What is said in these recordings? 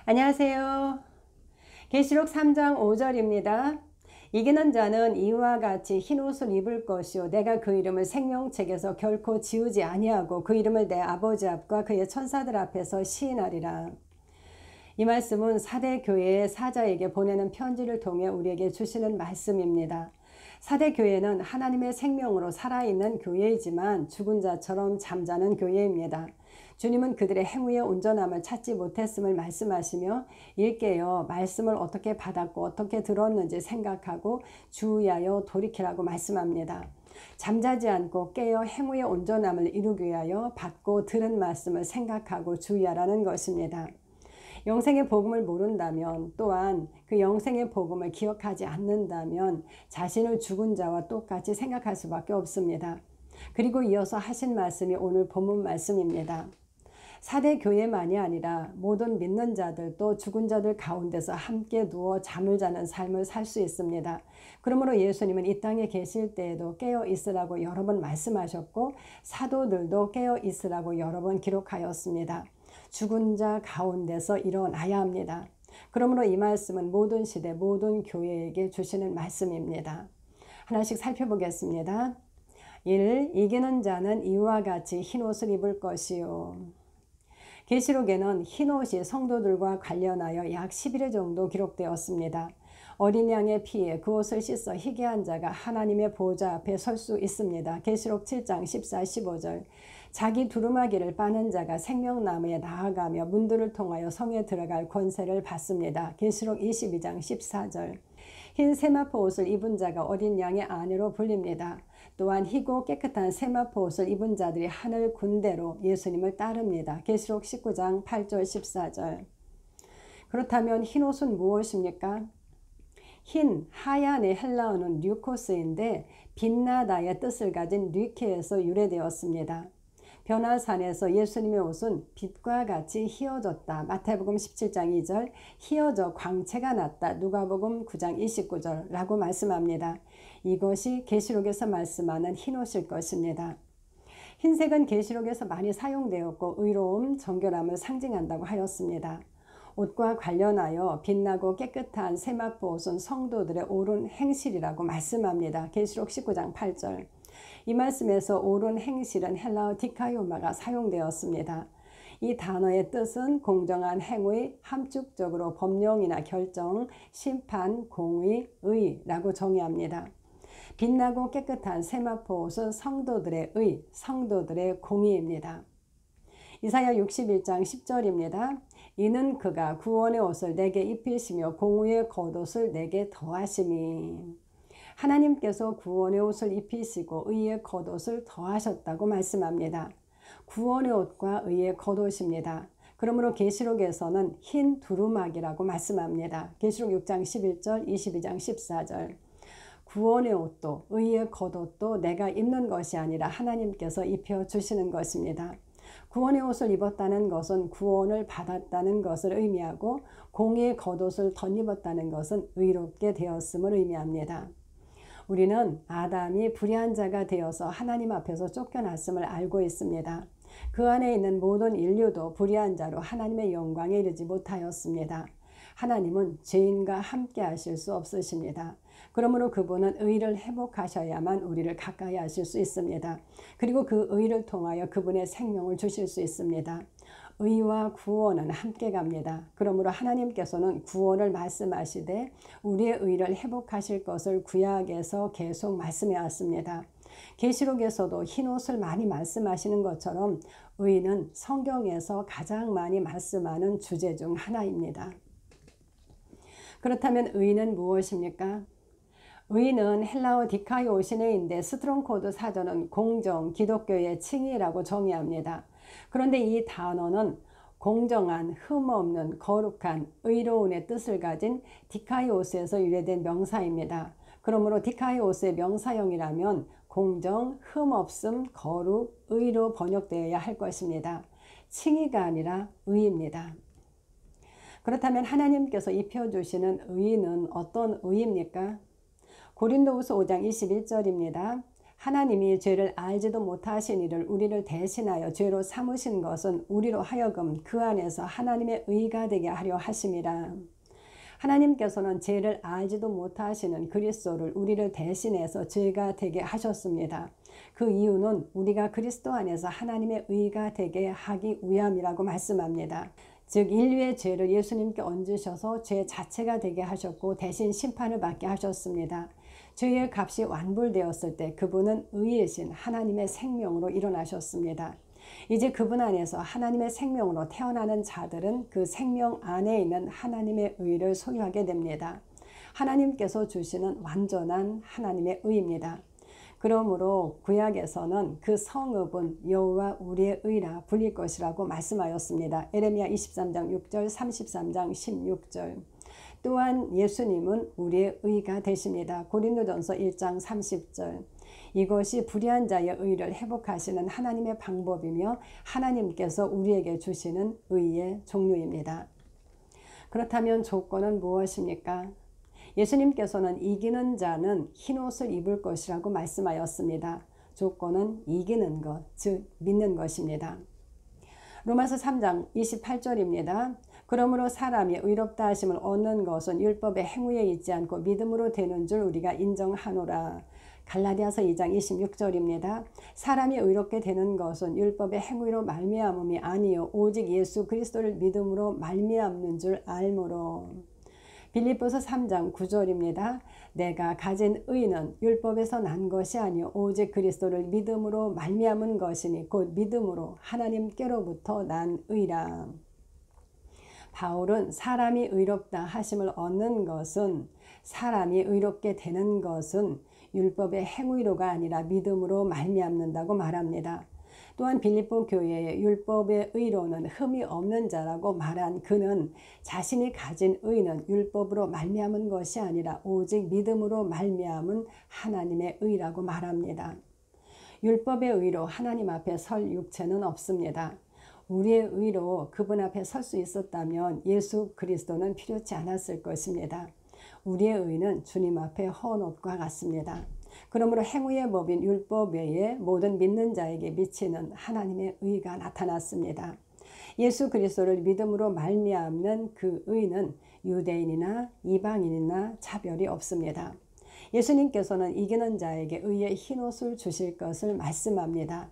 안녕하세요. 계시록 3장 5절입니다. 이기는 자는 이와 같이 흰 옷을 입을 것이요 내가 그 이름을 생명책에서 결코 지우지 아니하고 그 이름을 내 아버지 앞과 그의 천사들 앞에서 시인하리라. 이 말씀은 사대 교회의 사자에게 보내는 편지를 통해 우리에게 주시는 말씀입니다. 사대 교회는 하나님의 생명으로 살아있는 교회이지만 죽은 자처럼 잠자는 교회입니다. 주님은 그들의 행위의 온전함을 찾지 못했음을 말씀하시며 일깨어 말씀을 어떻게 받았고 어떻게 들었는지 생각하고 주의하여 돌이키라고 말씀합니다. 잠자지 않고 깨어 행위의 온전함을 이루기 위하여 받고 들은 말씀을 생각하고 주의하라는 것입니다. 영생의 복음을 모른다면, 또한 그 영생의 복음을 기억하지 않는다면 자신을 죽은 자와 똑같이 생각할 수밖에 없습니다. 그리고 이어서 하신 말씀이 오늘 본문 말씀입니다. 사대 교회만이 아니라 모든 믿는 자들도 죽은 자들 가운데서 함께 누워 잠을 자는 삶을 살 수 있습니다. 그러므로 예수님은 이 땅에 계실 때에도 깨어 있으라고 여러 번 말씀하셨고 사도들도 깨어 있으라고 여러 번 기록하였습니다. 죽은 자 가운데서 일어나야 합니다. 그러므로 이 말씀은 모든 시대 모든 교회에게 주시는 말씀입니다. 하나씩 살펴보겠습니다. 1. 이기는 자는 이와 같이 흰옷을 입을 것이요. 계시록에는 흰옷이 성도들과 관련하여 약 11회 정도 기록되었습니다. 어린 양의 피에 그 옷을 씻어 희게 한 자가 하나님의 보좌 앞에 설 수 있습니다. 계시록 7장 14, 15절. 자기 두루마기를 빠는 자가 생명나무에 나아가며 문들을 통하여 성에 들어갈 권세를 받습니다. 계시록 22장 14절. 흰 세마포 옷을 입은 자가 어린 양의 아내로 불립니다. 또한 희고 깨끗한 세마포 옷을 입은 자들이 하늘 군대로 예수님을 따릅니다. 계시록 19장 8절 14절. 그렇다면 흰 옷은 무엇입니까? 흰, 하얀의 헬라어는 류코스인데 빛나다의 뜻을 가진 류케에서 유래되었습니다. 변화산에서 예수님의 옷은 빛과 같이 휘어졌다. 마태복음 17장 2절, 휘어져 광채가 났다. 누가복음 9장 29절 라고 말씀합니다. 이것이 계시록에서 말씀하는 흰옷일 것입니다. 흰색은 계시록에서 많이 사용되었고 의로움, 정결함을 상징한다고 하였습니다. 옷과 관련하여 빛나고 깨끗한 세마포 옷은 성도들의 옳은 행실이라고 말씀합니다. 계시록 19장 8절. 이 말씀에서 옳은 행실은 헬라어 디카이오마가 사용되었습니다. 이 단어의 뜻은 공정한 행위, 함축적으로 법령이나 결정, 심판, 공의, 의라고 정의합니다. 빛나고 깨끗한 세마포 옷은 성도들의 의, 성도들의 공의입니다. 이사야 61장 10절입니다. 이는 그가 구원의 옷을 내게 입히시며 공의의 겉옷을 내게 더하시니. 하나님께서 구원의 옷을 입히시고 의의 겉옷을 더하셨다고 말씀합니다. 구원의 옷과 의의 겉옷입니다. 그러므로 계시록에서는 흰 두루마기라고 말씀합니다. 계시록 6장 11절, 22장 14절. 구원의 옷도 의의 겉옷도 내가 입는 것이 아니라 하나님께서 입혀주시는 것입니다. 구원의 옷을 입었다는 것은 구원을 받았다는 것을 의미하고 공의의 겉옷을 덧입었다는 것은 의롭게 되었음을 의미합니다. 우리는 아담이 불의한 자가 되어서 하나님 앞에서 쫓겨났음을 알고 있습니다. 그 안에 있는 모든 인류도 불의한 자로 하나님의 영광에 이르지 못하였습니다. 하나님은 죄인과 함께 하실 수 없으십니다. 그러므로 그분은 의를 회복하셔야만 우리를 가까이 하실 수 있습니다. 그리고 그 의를 통하여 그분의 생명을 주실 수 있습니다. 의와 구원은 함께 갑니다. 그러므로 하나님께서는 구원을 말씀하시되 우리의 의를 회복하실 것을 구약에서 계속 말씀해 왔습니다. 계시록에서도 흰옷을 많이 말씀하시는 것처럼 의는 성경에서 가장 많이 말씀하는 주제 중 하나입니다. 그렇다면 의는 무엇입니까? 의는 헬라어 디카이오시네인데 스트롱코드 사전은 공정, 기독교의 칭의라고 정의합니다. 그런데 이 단어는 공정한, 흠없는, 거룩한, 의로운의 뜻을 가진 디카이오스에서 유래된 명사입니다. 그러므로 디카이오스의 명사형이라면 공정, 흠없음, 거룩, 의로 번역되어야 할 것입니다. 칭의가 아니라 의입니다. 그렇다면 하나님께서 입혀주시는 의는 어떤 의입니까? 고린도후서 5장 21절입니다. 하나님이 죄를 알지도 못하신 이를 우리를 대신하여 죄로 삼으신 것은 우리로 하여금 그 안에서 하나님의 의가 되게 하려 하심이라. 하나님께서는 죄를 알지도 못하시는 그리스도를 우리를 대신해서 죄가 되게 하셨습니다. 그 이유는 우리가 그리스도 안에서 하나님의 의가 되게 하기 위함이라고 말씀합니다. 즉 인류의 죄를 예수님께 얹으셔서 죄 자체가 되게 하셨고 대신 심판을 받게 하셨습니다. 죄의 값이 완불되었을 때 그분은 의이신 하나님의 생명으로 일어나셨습니다. 이제 그분 안에서 하나님의 생명으로 태어나는 자들은 그 생명 안에 있는 하나님의 의를 소유하게 됩니다. 하나님께서 주시는 완전한 하나님의 의입니다. 그러므로 구약에서는 그 성읍은 여호와 우리의 의라 불릴 것이라고 말씀하였습니다. 에레미야 23장 6절 33장 16절. 또한 예수님은 우리의 의가 되십니다. 고린도전서 1장 30절. 이것이 불의한 자의 의를 회복하시는 하나님의 방법이며 하나님께서 우리에게 주시는 의의 종류입니다. 그렇다면 조건은 무엇입니까? 예수님께서는 이기는 자는 흰옷을 입을 것이라고 말씀하였습니다. 조건은 이기는 것, 즉 믿는 것입니다. 로마서 3장 28절입니다. 그러므로 사람이 의롭다 하심을 얻는 것은 율법의 행위에 있지 않고 믿음으로 되는 줄 우리가 인정하노라. 갈라디아서 2장 26절입니다. 사람이 의롭게 되는 것은 율법의 행위로 말미암음이 아니요 오직 예수 그리스도를 믿음으로 말미암는 줄 알므로. 빌립보서 3장 9절입니다. 내가 가진 의는 율법에서 난 것이 아니요 오직 그리스도를 믿음으로 말미암은 것이니 곧 믿음으로 하나님께로부터 난 의라. 바울은 사람이 의롭다 하심을 얻는 것은 사람이 의롭게 되는 것은 율법의 행위로가 아니라 믿음으로 말미암는다고 말합니다. 또한 빌립보 교회의 율법의 의로는 흠이 없는 자라고 말한 그는 자신이 가진 의는 율법으로 말미암은 것이 아니라 오직 믿음으로 말미암은 하나님의 의라고 말합니다. 율법의 의로 하나님 앞에 설 육체는 없습니다. 우리의 의로 그분 앞에 설 수 있었다면 예수 그리스도는 필요치 않았을 것입니다. 우리의 의는 주님 앞에 헌 옷과 같습니다. 그러므로 행위의 법인 율법 외에 모든 믿는 자에게 미치는 하나님의 의가 나타났습니다. 예수 그리스도를 믿음으로 말미암는 그 의는 유대인이나 이방인이나 차별이 없습니다. 예수님께서는 이기는 자에게 의의 흰옷을 주실 것을 말씀합니다.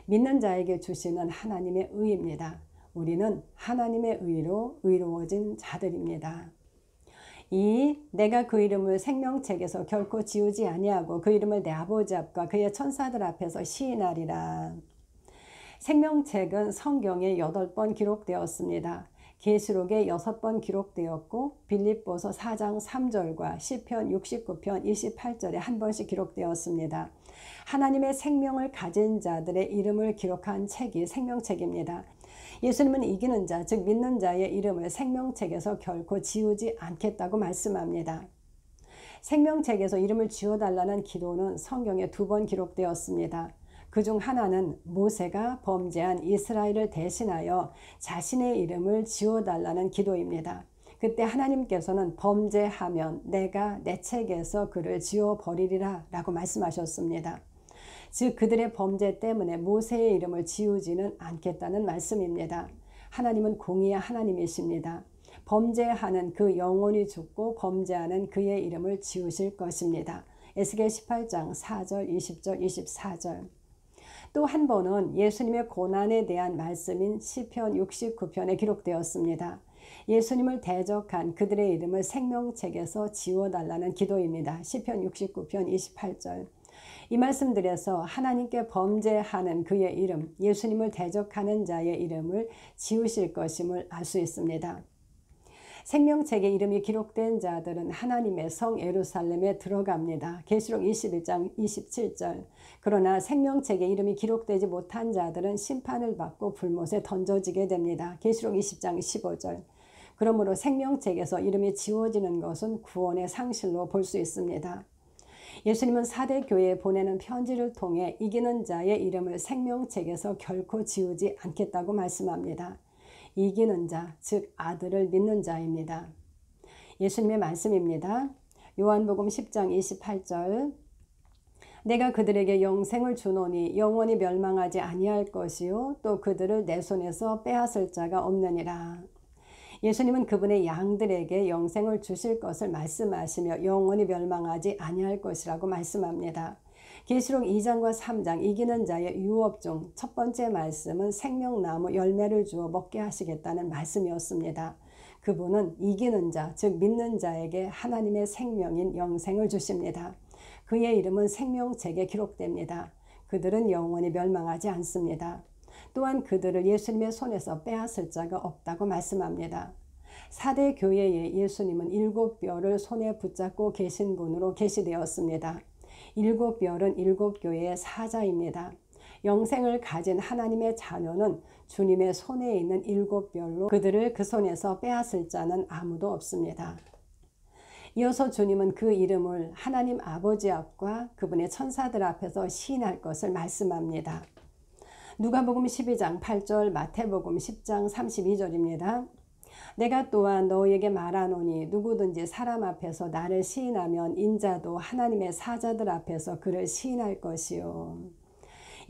믿는 자에게 주시는 하나님의 의입니다. 우리는 하나님의 의로 의로워진 자들입니다. 2. 내가 그 이름을 생명책에서 결코 지우지 아니하고 그 이름을 내 아버지 앞과 그의 천사들 앞에서 시인하리라. 생명책은 성경에 8번 기록되었습니다. 계시록에 6번 기록되었고 빌립보서 4장 3절과 시편 69편 28절에 한 번씩 기록되었습니다. 하나님의 생명을 가진 자들의 이름을 기록한 책이 생명책입니다. 예수님은 이기는 자, 즉 믿는 자의 이름을 생명책에서 결코 지우지 않겠다고 말씀합니다. 생명책에서 이름을 지워달라는 기도는 성경에 2번 기록되었습니다. 그중 하나는 모세가 범죄한 이스라엘을 대신하여 자신의 이름을 지워달라는 기도입니다. 그때 하나님께서는 범죄하면 내가 내 책에서 그를 지워버리리라 라고 말씀하셨습니다. 즉 그들의 범죄 때문에 모세의 이름을 지우지는 않겠다는 말씀입니다. 하나님은 공의의 하나님이십니다. 범죄하는 그 영혼이 죽고 범죄하는 그의 이름을 지우실 것입니다. 에스겔 18장 4절 20절 24절. 또 한 번은 예수님의 고난에 대한 말씀인 시편 69편에 기록되었습니다. 예수님을 대적한 그들의 이름을 생명책에서 지워달라는 기도입니다. 시편 69편 28절. 이 말씀들에서 하나님께 범죄하는 그의 이름, 예수님을 대적하는 자의 이름을 지우실 것임을 알 수 있습니다. 생명책에 이름이 기록된 자들은 하나님의 성 예루살렘에 들어갑니다. 계시록 21장 27절. 그러나 생명책에 이름이 기록되지 못한 자들은 심판을 받고 불못에 던져지게 됩니다. 계시록 20장 15절. 그러므로 생명책에서 이름이 지워지는 것은 구원의 상실로 볼 수 있습니다. 예수님은 4대 교회에 보내는 편지를 통해 이기는 자의 이름을 생명책에서 결코 지우지 않겠다고 말씀합니다. 이기는 자, 즉 아들을 믿는 자입니다. 예수님의 말씀입니다. 요한복음 10장 28절. 내가 그들에게 영생을 주노니 영원히 멸망하지 아니할 것이요 또 그들을 내 손에서 빼앗을 자가 없느니라. 예수님은 그분의 양들에게 영생을 주실 것을 말씀하시며 영원히 멸망하지 아니할 것이라고 말씀합니다. 계시록 2장과 3장 이기는 자의 유업 중 첫 번째 말씀은 생명나무 열매를 주어 먹게 하시겠다는 말씀이었습니다. 그분은 이기는 자, 즉 믿는 자에게 하나님의 생명인 영생을 주십니다. 그의 이름은 생명책에 기록됩니다. 그들은 영원히 멸망하지 않습니다. 또한 그들을 예수님의 손에서 빼앗을 자가 없다고 말씀합니다. 4대 교회에 예수님은 7별을 손에 붙잡고 계신 분으로 계시되었습니다. 7별은 7교회의 사자입니다. 영생을 가진 하나님의 자녀는 주님의 손에 있는 7별로 그들을 그 손에서 빼앗을 자는 아무도 없습니다. 이어서 주님은 그 이름을 하나님 아버지 앞과 그분의 천사들 앞에서 시인할 것을 말씀합니다. 누가복음 12장 8절, 마태복음 10장 32절입니다. 내가 또한 너희에게 말하노니 누구든지 사람 앞에서 나를 시인하면 인자도 하나님의 사자들 앞에서 그를 시인할 것이요.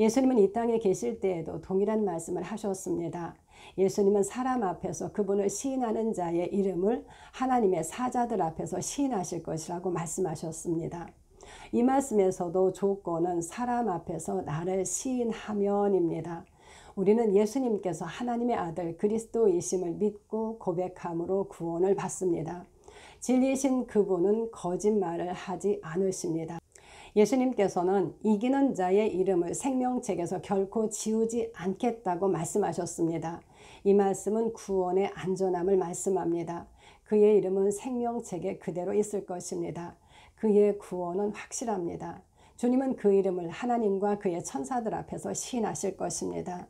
예수님은 이 땅에 계실 때에도 동일한 말씀을 하셨습니다. 예수님은 사람 앞에서 그분을 시인하는 자의 이름을 하나님의 사자들 앞에서 시인하실 것이라고 말씀하셨습니다. 이 말씀에서도 조건은 사람 앞에서 나를 시인하면입니다. 우리는 예수님께서 하나님의 아들 그리스도이심을 믿고 고백함으로 구원을 받습니다. 진리이신 그분은 거짓말을 하지 않으십니다. 예수님께서는 이기는 자의 이름을 생명책에서 결코 지우지 않겠다고 말씀하셨습니다. 이 말씀은 구원의 안전함을 말씀합니다. 그의 이름은 생명책에 그대로 있을 것입니다. 그의 구원은 확실합니다. 주님은 그 이름을 하나님과 그의 천사들 앞에서 시인하실 것입니다.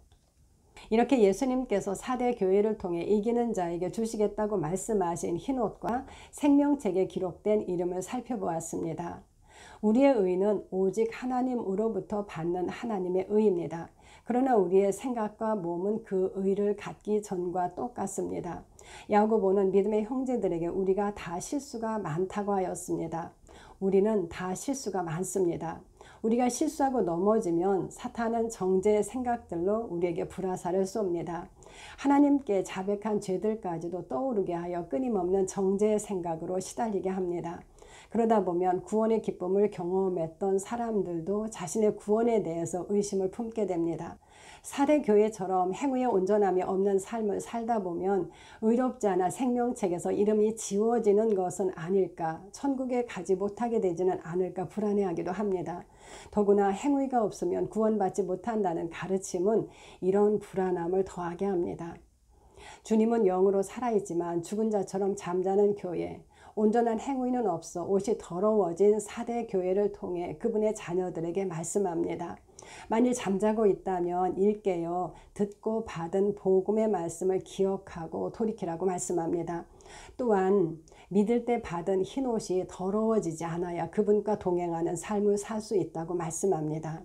이렇게 예수님께서 4대 교회를 통해 이기는 자에게 주시겠다고 말씀하신 흰옷과 생명책에 기록된 이름을 살펴보았습니다. 우리의 의는 오직 하나님으로부터 받는 하나님의 의입니다. 그러나 우리의 생각과 몸은 그 의를 갖기 전과 똑같습니다. 야고보는 믿음의 형제들에게 우리가 다 실수가 많다고 하였습니다. 우리는 다 실수가 많습니다. 우리가 실수하고 넘어지면 사탄은 정죄의 생각들로 우리에게 불화살을 쏩니다. 하나님께 자백한 죄들까지도 떠오르게 하여 끊임없는 정죄의 생각으로 시달리게 합니다. 그러다 보면 구원의 기쁨을 경험했던 사람들도 자신의 구원에 대해서 의심을 품게 됩니다. 4대 교회처럼 행위의 온전함이 없는 삶을 살다 보면 의롭지 않아 생명책에서 이름이 지워지는 것은 아닐까, 천국에 가지 못하게 되지는 않을까 불안해하기도 합니다. 더구나 행위가 없으면 구원받지 못한다는 가르침은 이런 불안함을 더하게 합니다. 주님은 영으로 살아있지만 죽은 자처럼 잠자는 교회, 온전한 행위는 없어 옷이 더러워진 4대 교회를 통해 그분의 자녀들에게 말씀합니다. 만일 잠자고 있다면 일깨어 듣고 받은 복음의 말씀을 기억하고 돌이키라고 말씀합니다. 또한 믿을 때 받은 흰옷이 더러워지지 않아야 그분과 동행하는 삶을 살 수 있다고 말씀합니다.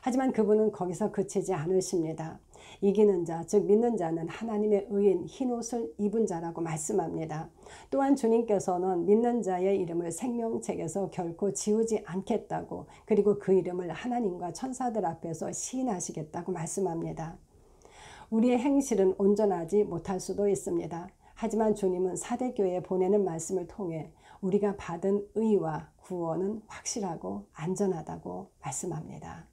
하지만 그분은 거기서 그치지 않으십니다. 이기는 자, 즉 믿는 자는 하나님의 의인 흰옷을 입은 자라고 말씀합니다. 또한 주님께서는 믿는 자의 이름을 생명책에서 결코 지우지 않겠다고, 그리고 그 이름을 하나님과 천사들 앞에서 시인하시겠다고 말씀합니다. 우리의 행실은 온전하지 못할 수도 있습니다. 하지만 주님은 4대 교회에 보내는 말씀을 통해 우리가 받은 의와 구원은 확실하고 안전하다고 말씀합니다.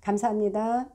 감사합니다.